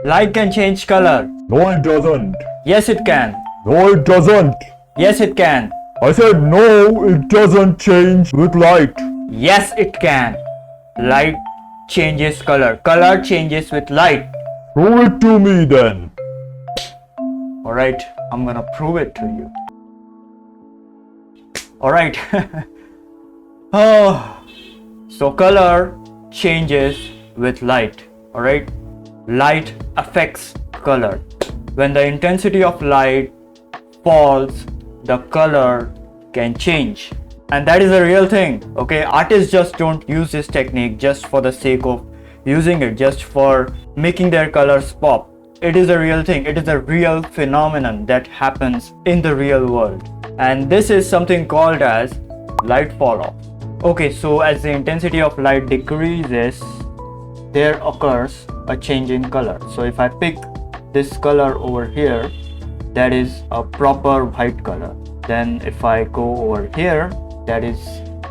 Light can change color. No, it doesn't. Yes, it can. No, it doesn't. Yes, it can. I said no, it doesn't change with light. Yes, it can. Light changes color. Color changes with light. Prove it to me then. Alright, I'm gonna prove it to you. Alright. Oh, so color changes with light. Alright. Light affects color. When the intensity of light falls, the color can change. And that is a real thing. Okay, artists just don't use this technique just for the sake of using it, just for making their colors pop. It is a real thing. It is a real phenomenon that happens in the real world. And this is something called as light fall off. Okay, so as the intensity of light decreases, there occurs a change in color. So if I pick this color over here, that is a proper white color. Then if I go over here, that is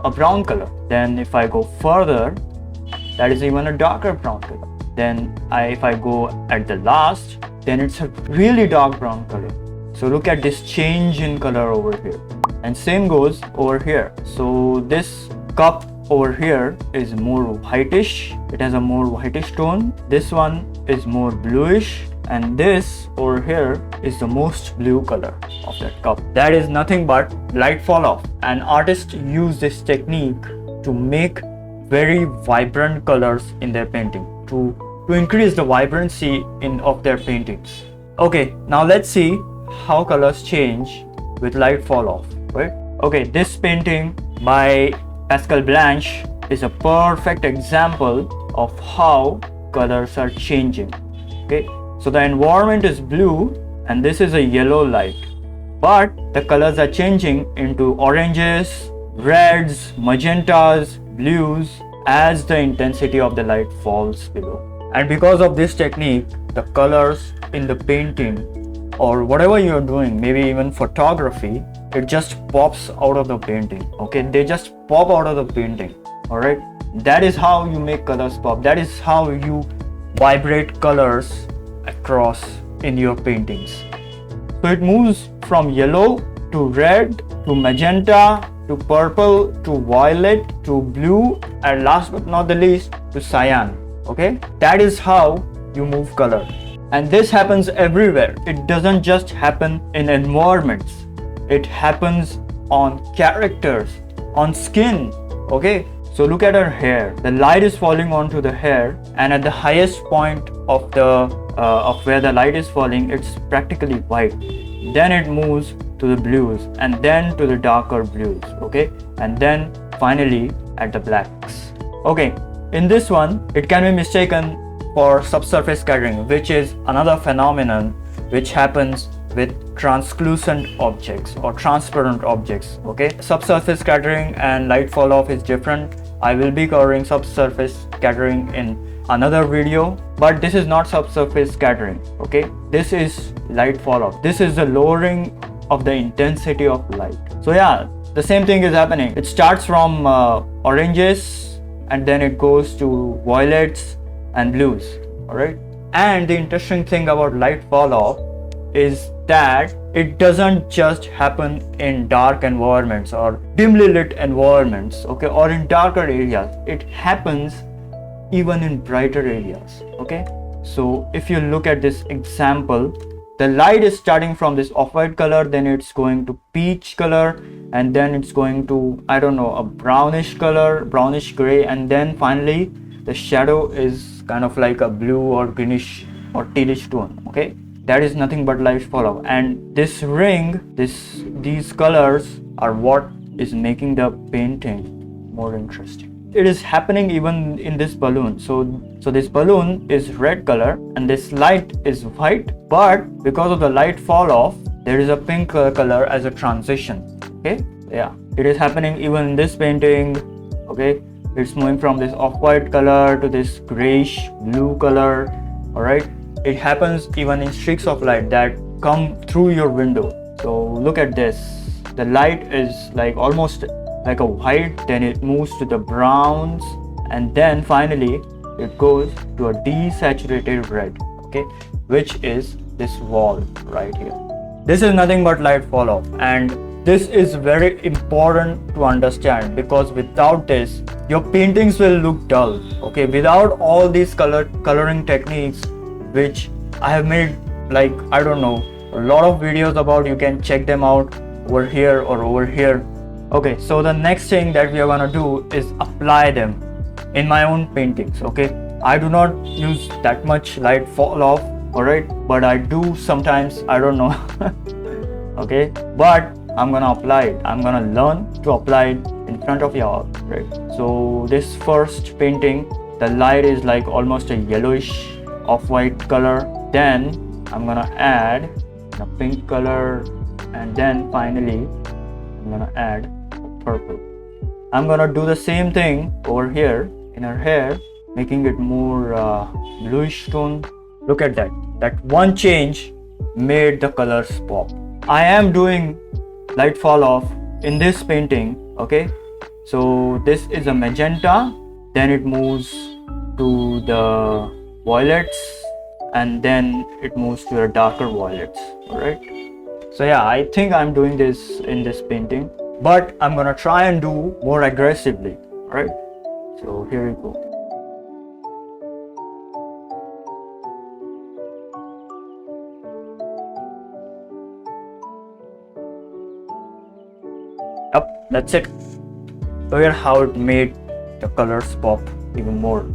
a brown color. Then if I go further, that is even a darker brown color. Then if I go at the last, then it's a really dark brown color. So look at this change in color over here. And same goes over here. So this cup over here is more whitish. It has a more whitish tone. This one is more bluish. And this over here is the most blue color of that cup. That is nothing but light fall off. And artists use this technique to make very vibrant colors in their painting, to increase the vibrancy of their paintings. Okay, now let's see how colors change with light fall off, right? Okay, this painting by Pascal Blanche is a perfect example of how colors are changing. Okay, so the environment is blue and this is a yellow light, but the colors are changing into oranges, reds, magentas, blues as the intensity of the light falls below. And because of this technique, the colors in the painting or whatever you're doing, maybe even photography, it just pops out of the painting. Okay, they just pop out of the painting. All right, that is how you make colors pop. That is how you vibrate colors across in your paintings. So it moves from yellow to red to magenta to purple to violet to blue, and last but not the least to cyan. Okay, that is how you move color. And this happens everywhere. It doesn't just happen in environments. It happens on characters, on skin. Okay, so look at her hair. The light is falling onto the hair, and at the highest point of where the light is falling, it's practically white. Then it moves to the blues, and then to the darker blues. Okay, and then finally at the blacks. Okay, in this one, it can be mistaken for subsurface scattering, which is another phenomenon which happens with translucent objects or transparent objects. Okay, subsurface scattering and light fall off is different. I will be covering subsurface scattering in another video, but this is not subsurface scattering. Okay, this is light fall off. This is the lowering of the intensity of light. So yeah, the same thing is happening. It starts from oranges and then it goes to violets and blues. All right, and the interesting thing about light fall off is that it doesn't just happen in dark environments or dimly lit environments, okay, or in darker areas. It happens even in brighter areas. Okay, so if you look at this example, the light is starting from this off-white color, then it's going to peach color, and then it's going to, I don't know, a brownish color, brownish gray, and then finally the shadow is kind of like a blue or greenish or tealish tone. Okay, that is nothing but light fall off. And this ring, these colors are what is making the painting more interesting. It is happening even in this balloon. So this balloon is red color and this light is white, but because of the light fall off, there is a pink color as a transition. Okay, yeah, it is happening even in this painting. Okay, it's moving from this off-white color to this grayish blue color. All right, it happens even in streaks of light that come through your window. So look at this. The light is like almost like a white, then it moves to the browns, and then finally it goes to a desaturated red. okay, which is this wall right here. This is nothing but light fall off, and this is very important to understand, because without this your paintings will look dull, okay. Without all these coloring techniques, which I have made, like, I don't know, a lot of videos about, you can check them out over here or over here. Okay, so the next thing that we are gonna do is apply them in my own paintings, okay. I do not use that much light fall off, alright, but I do sometimes, I don't know. Okay, but I'm gonna apply it. I'm gonna learn to apply it in front of y'all, right? So this first painting, the light is like almost a yellowish off-white color. Then I'm gonna add a pink color, and then finally I'm gonna add a purple. I'm gonna do the same thing over here in her hair, making it more bluish tone. Look at that. That one change made the colors pop. I am doing light fall off in this painting, okay. So this is a magenta, then it moves to the violets, and then it moves to a darker violets, all right. So yeah, I think I'm doing this in this painting, but I'm gonna try and do more aggressively, all right. So here we go. Yep, that's it. Look at how it made the colors pop even more.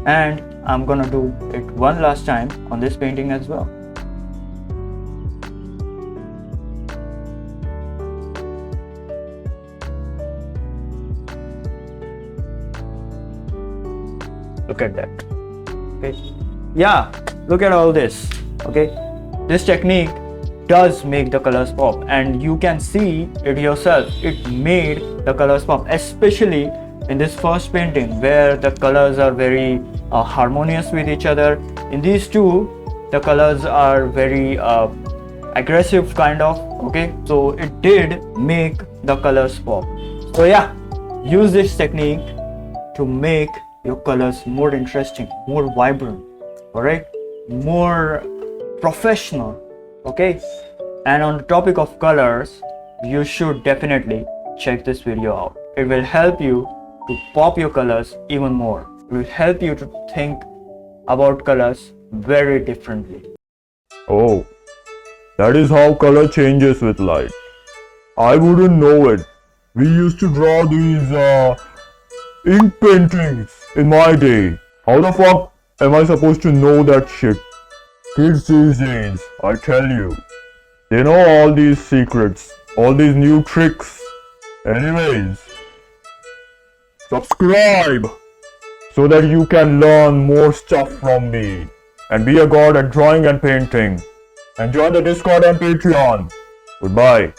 And I'm gonna do it one last time on this painting as well. Look at that. Okay, yeah, look at all this. Okay, this technique does make the colors pop, and you can see it yourself. It made the colors pop, especially in this first painting where the colors are very harmonious with each other. In these two, the colors are very aggressive kind of, okay. So it did make the colors pop. So yeah, use this technique to make your colors more interesting, more vibrant, all right, more professional, okay. And on the topic of colors, you should definitely check this video out. It will help you to pop your colors even more. It will help you to think about colors very differently. Oh, that is how color changes with light. I wouldn't know it. We used to draw these ink paintings in my day. How the fuck am I supposed to know that shit? Kids these days, I tell you, they know all these secrets, all these new tricks. Anyways, subscribe so that you can learn more stuff from me and be a god at drawing and painting. And join the Discord and Patreon. Goodbye.